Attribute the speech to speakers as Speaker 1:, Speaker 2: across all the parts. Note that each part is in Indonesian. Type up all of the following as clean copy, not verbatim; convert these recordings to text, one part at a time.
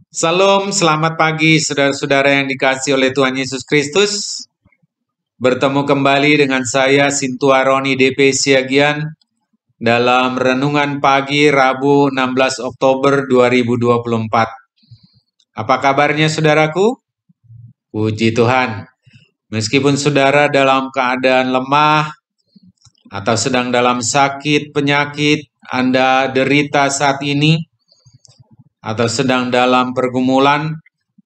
Speaker 1: Salam, selamat pagi saudara-saudara yang dikasihi oleh Tuhan Yesus Kristus. Bertemu kembali dengan saya Sintuaroni DP Siagian dalam Renungan Pagi Rabu 16 Oktober 2024. Apa kabarnya saudaraku? Puji Tuhan. Meskipun saudara dalam keadaan lemah atau sedang dalam sakit, penyakit, Anda derita saat ini, atau sedang dalam pergumulan,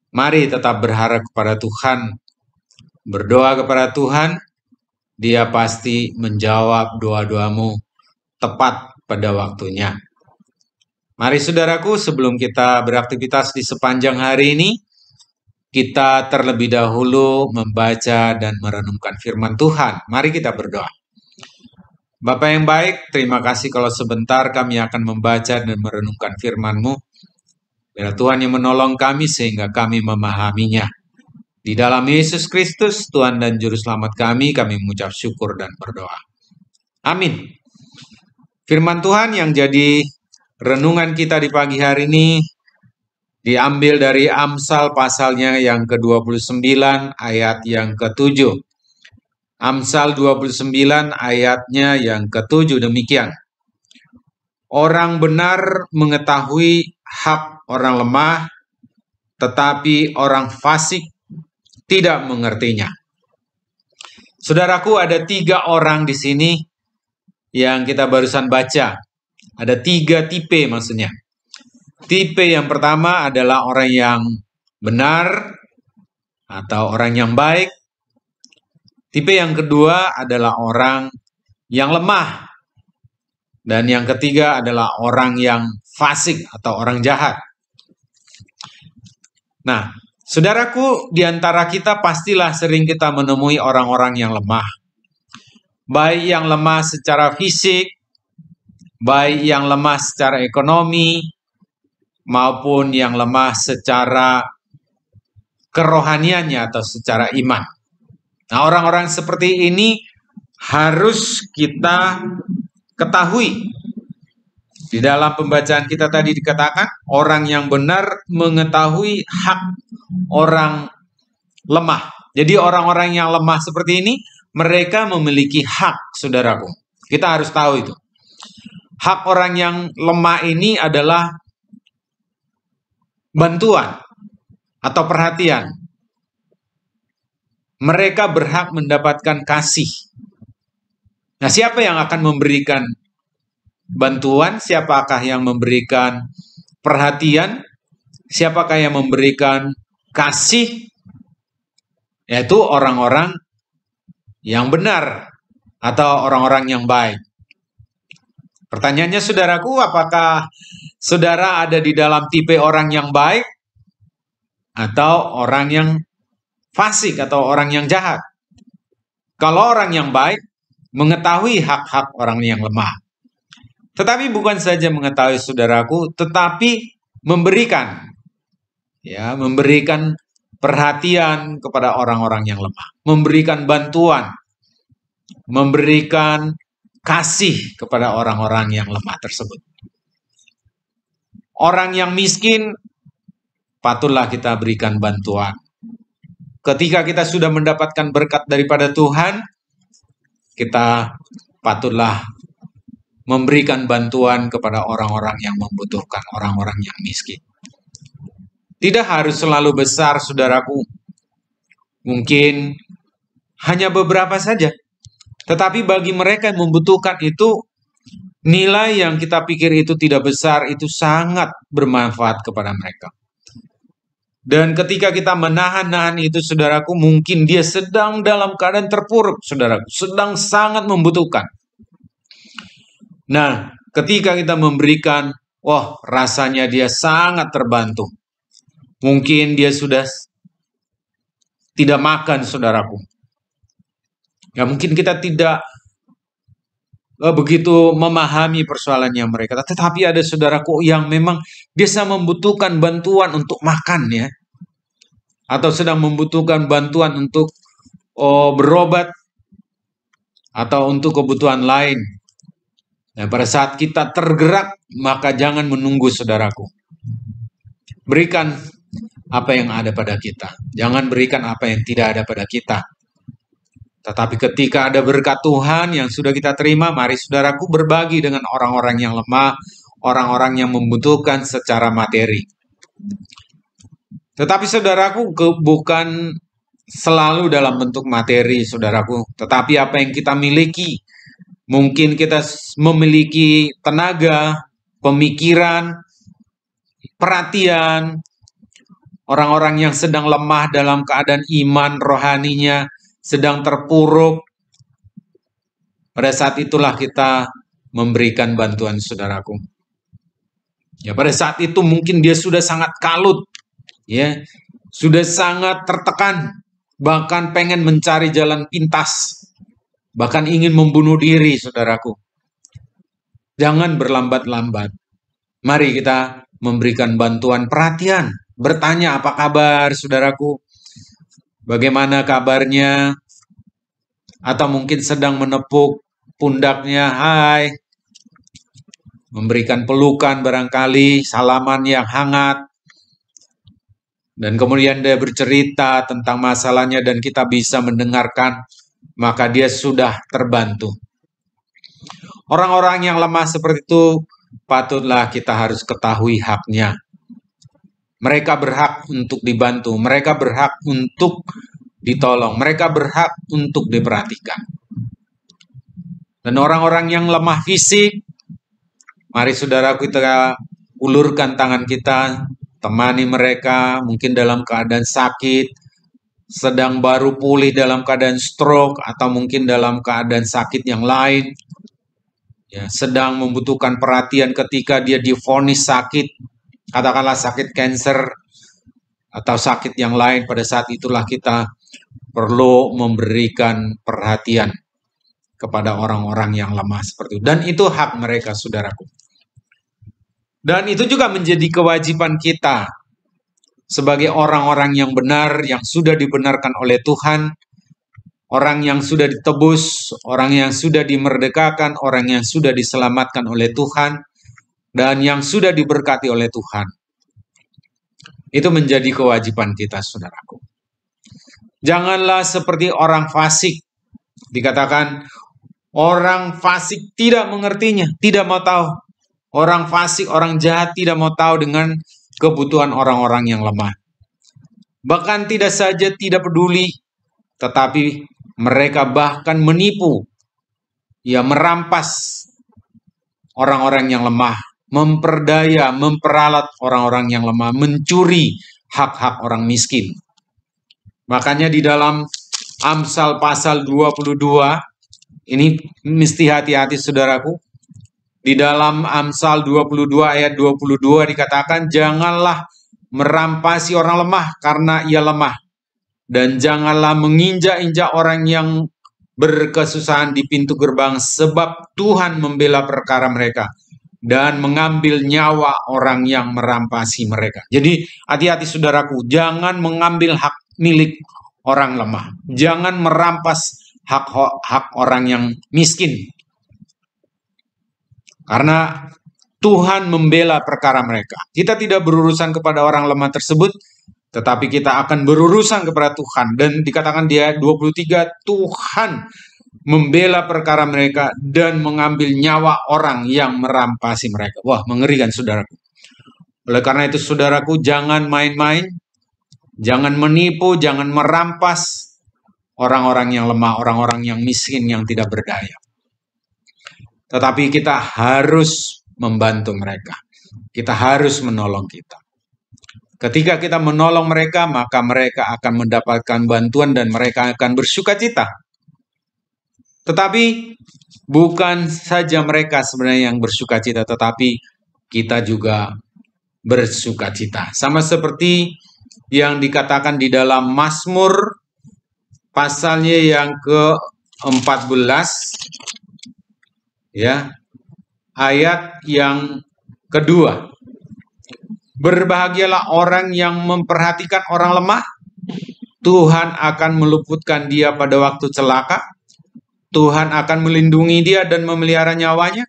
Speaker 1: mari tetap berharap kepada Tuhan. Berdoa kepada Tuhan, Dia pasti menjawab doa-doamu tepat pada waktunya. Mari saudaraku, sebelum kita beraktivitas di sepanjang hari ini, kita terlebih dahulu membaca dan merenungkan firman Tuhan. Mari kita berdoa. Bapa yang baik, terima kasih kalau sebentar kami akan membaca dan merenungkan firman-Mu. Biar Tuhan yang menolong kami sehingga kami memahaminya. Di dalam Yesus Kristus, Tuhan dan Juru Selamat kami mengucap syukur dan berdoa. Amin. Firman Tuhan yang jadi renungan kita di pagi hari ini diambil dari Amsal pasalnya yang ke-29 ayat yang ke-7. Amsal 29 ayatnya yang ke-7 demikian. Orang benar mengetahui hak orang lemah, tetapi orang fasik tidak mengertinya. Saudaraku, ada 3 orang di sini yang kita barusan baca. Ada 3 tipe maksudnya. Tipe yang pertama adalah orang yang benar atau orang yang baik. Tipe yang kedua adalah orang yang lemah. Dan yang ketiga adalah orang yang fasik atau orang jahat. Nah, saudaraku, di antara kita pastilah sering kita menemui orang-orang yang lemah. Baik yang lemah secara fisik, baik yang lemah secara ekonomi, maupun yang lemah secara kerohaniannya atau secara iman. Nah, orang-orang seperti ini harus kita ketahui. Di dalam pembacaan kita tadi dikatakan, orang yang benar mengetahui hak orang lemah. Jadi orang-orang yang lemah seperti ini, mereka memiliki hak, saudaraku. Kita harus tahu itu. Hak orang yang lemah ini adalah bantuan atau perhatian. Mereka berhak mendapatkan kasih. Nah, siapa yang akan memberikan bantuan? Siapakah yang memberikan perhatian? Siapakah yang memberikan kasih? Yaitu orang-orang yang benar atau orang-orang yang baik. Pertanyaannya saudaraku, apakah saudara ada di dalam tipe orang yang baik atau orang yang fasik atau orang yang jahat? Kalau orang yang baik mengetahui hak-hak orang yang lemah. Tetapi bukan saja mengetahui saudaraku, tetapi memberikan perhatian kepada orang-orang yang lemah, memberikan bantuan, memberikan kasih kepada orang-orang yang lemah tersebut. Orang yang miskin patutlah kita berikan bantuan. Ketika kita sudah mendapatkan berkat daripada Tuhan, kita patutlah memberikan bantuan kepada orang-orang yang membutuhkan, orang-orang yang miskin. Tidak harus selalu besar, saudaraku. Mungkin hanya beberapa saja. Tetapi bagi mereka yang membutuhkan itu, nilai yang kita pikir itu tidak besar, itu sangat bermanfaat kepada mereka. Dan ketika kita menahan itu, saudaraku, mungkin dia sedang dalam keadaan terpuruk, saudaraku, sedang sangat membutuhkan. Nah, ketika kita memberikan, rasanya dia sangat terbantu. Mungkin dia sudah tidak makan, saudaraku. Ya, mungkin kita tidak begitu memahami persoalannya mereka. Tetapi ada saudaraku yang memang biasa membutuhkan bantuan untuk makan ya. Atau sedang membutuhkan bantuan untuk berobat. Atau untuk kebutuhan lain. Dan pada saat kita tergerak, maka jangan menunggu saudaraku. Berikan apa yang ada pada kita. Jangan berikan apa yang tidak ada pada kita. Tetapi ketika ada berkat Tuhan yang sudah kita terima, mari saudaraku berbagi dengan orang-orang yang lemah, orang-orang yang membutuhkan secara materi. Tetapi saudaraku, bukan selalu dalam bentuk materi, saudaraku. Tetapi apa yang kita miliki, mungkin kita memiliki tenaga, pemikiran, perhatian, orang-orang yang sedang lemah dalam keadaan iman rohaninya, sedang terpuruk. Pada saat itulah kita memberikan bantuan, saudaraku. Ya, pada saat itu mungkin dia sudah sangat kalut, ya, sudah sangat tertekan, bahkan pengen mencari jalan pintas, bahkan ingin membunuh diri, saudaraku. Jangan berlambat-lambat. Mari kita memberikan bantuan perhatian, bertanya apa kabar, saudaraku, bagaimana kabarnya, atau mungkin sedang menepuk pundaknya, hai, memberikan pelukan barangkali, salaman yang hangat, dan kemudian dia bercerita tentang masalahnya dan kita bisa mendengarkan, maka dia sudah terbantu. Orang-orang yang lemah seperti itu patutlah kita harus ketahui haknya. Mereka berhak untuk dibantu, mereka berhak untuk ditolong, mereka berhak untuk diperhatikan. Dan orang-orang yang lemah fisik, mari saudaraku kita ulurkan tangan kita, temani mereka, mungkin dalam keadaan sakit, sedang baru pulih dalam keadaan stroke, atau mungkin dalam keadaan sakit yang lain, ya, sedang membutuhkan perhatian ketika dia divonis sakit, katakanlah sakit kanker, atau sakit yang lain. Pada saat itulah kita perlu memberikan perhatian kepada orang-orang yang lemah seperti itu. Dan itu hak mereka, saudaraku. Dan itu juga menjadi kewajiban kita sebagai orang-orang yang benar, yang sudah dibenarkan oleh Tuhan, orang yang sudah ditebus, orang yang sudah dimerdekakan, orang yang sudah diselamatkan oleh Tuhan, dan yang sudah diberkati oleh Tuhan. Itu menjadi kewajiban kita, saudaraku. Janganlah seperti orang fasik. Dikatakan orang fasik tidak mengertinya, tidak mau tahu. Orang fasik, orang jahat tidak mau tahu dengan kebutuhan orang-orang yang lemah. Bahkan tidak saja tidak peduli, tetapi mereka bahkan menipu, ya, merampas orang-orang yang lemah, memperdaya, memperalat orang-orang yang lemah, mencuri hak-hak orang miskin. Makanya di dalam Amsal pasal 22, ini mesti hati-hati, saudaraku. Di dalam Amsal 22 ayat 22 dikatakan, janganlah merampasi orang lemah karena ia lemah, dan janganlah menginjak-injak orang yang berkesusahan di pintu gerbang, sebab Tuhan membela perkara mereka dan mengambil nyawa orang yang merampasi mereka. Jadi hati-hati, saudaraku, jangan mengambil hak milik orang lemah, jangan merampas hak orang yang miskin, karena Tuhan membela perkara mereka. Kita tidak berurusan kepada orang lemah tersebut, tetapi kita akan berurusan kepada Tuhan. Dan dikatakan di ayat 23, Tuhan membela perkara mereka dan mengambil nyawa orang yang merampasi mereka. Wah, mengerikan, saudaraku. Oleh karena itu, saudaraku, jangan main-main, jangan menipu, jangan merampas orang-orang yang lemah, orang-orang yang miskin, yang tidak berdaya. Tetapi kita harus membantu mereka. Kita harus menolong kita. Ketika kita menolong mereka, maka mereka akan mendapatkan bantuan dan mereka akan bersukacita. Tetapi bukan saja mereka sebenarnya yang bersukacita, tetapi kita juga bersukacita. Sama seperti yang dikatakan di dalam Mazmur pasalnya yang ke-14, ya, ayat yang kedua. Berbahagialah orang yang memperhatikan orang lemah, Tuhan akan meluputkan dia pada waktu celaka, Tuhan akan melindungi dia dan memelihara nyawanya,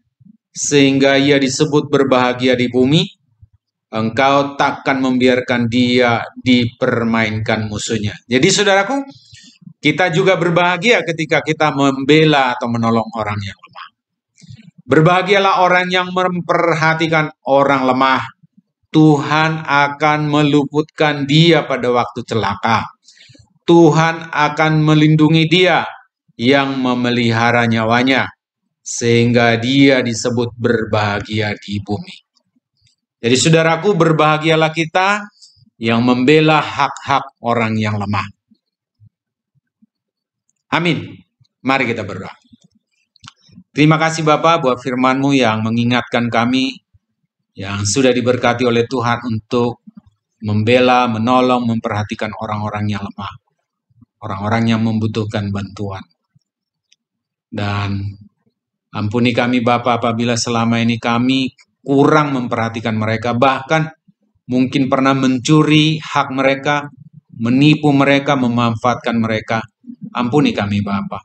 Speaker 1: sehingga ia disebut berbahagia di bumi. Engkau takkan membiarkan dia dipermainkan musuhnya. Jadi saudaraku, kita juga berbahagia ketika kita membela atau menolong orang yang lemah. Berbahagialah orang yang memperhatikan orang lemah. Tuhan akan meluputkan dia pada waktu celaka. Tuhan akan melindungi dia yang memelihara nyawanya, sehingga dia disebut berbahagia di bumi. Jadi saudaraku, berbahagialah kita yang membela hak-hak orang yang lemah. Amin. Mari kita berdoa. Terima kasih Bapa buat firman-Mu yang mengingatkan kami yang sudah diberkati oleh Tuhan untuk membela, menolong, memperhatikan orang-orang yang lemah, orang-orang yang membutuhkan bantuan. Dan ampuni kami Bapa apabila selama ini kami kurang memperhatikan mereka, bahkan mungkin pernah mencuri hak mereka, menipu mereka, memanfaatkan mereka. Ampuni kami Bapa.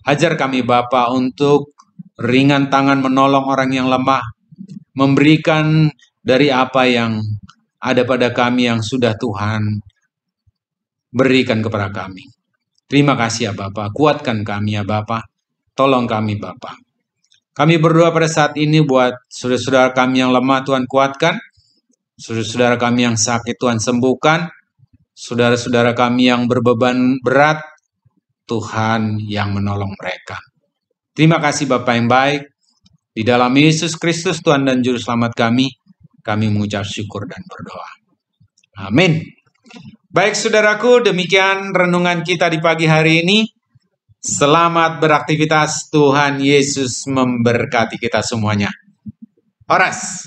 Speaker 1: Ajar kami Bapa untuk ringan tangan menolong orang yang lemah, memberikan dari apa yang ada pada kami yang sudah Tuhan berikan kepada kami. Terima kasih ya Bapa, kuatkan kami ya Bapa, tolong kami Bapa. Kami berdoa pada saat ini buat saudara-saudara kami yang lemah, Tuhan kuatkan. Saudara-saudara kami yang sakit, Tuhan sembuhkan. Saudara-saudara kami yang berbeban berat, Tuhan yang menolong mereka. Terima kasih Bapa yang baik. Di dalam Yesus Kristus Tuhan dan Juru Selamat kami mengucap syukur dan berdoa. Amin. Baik saudaraku, demikian renungan kita di pagi hari ini. Selamat beraktivitas, Tuhan Yesus memberkati kita semuanya. Horas.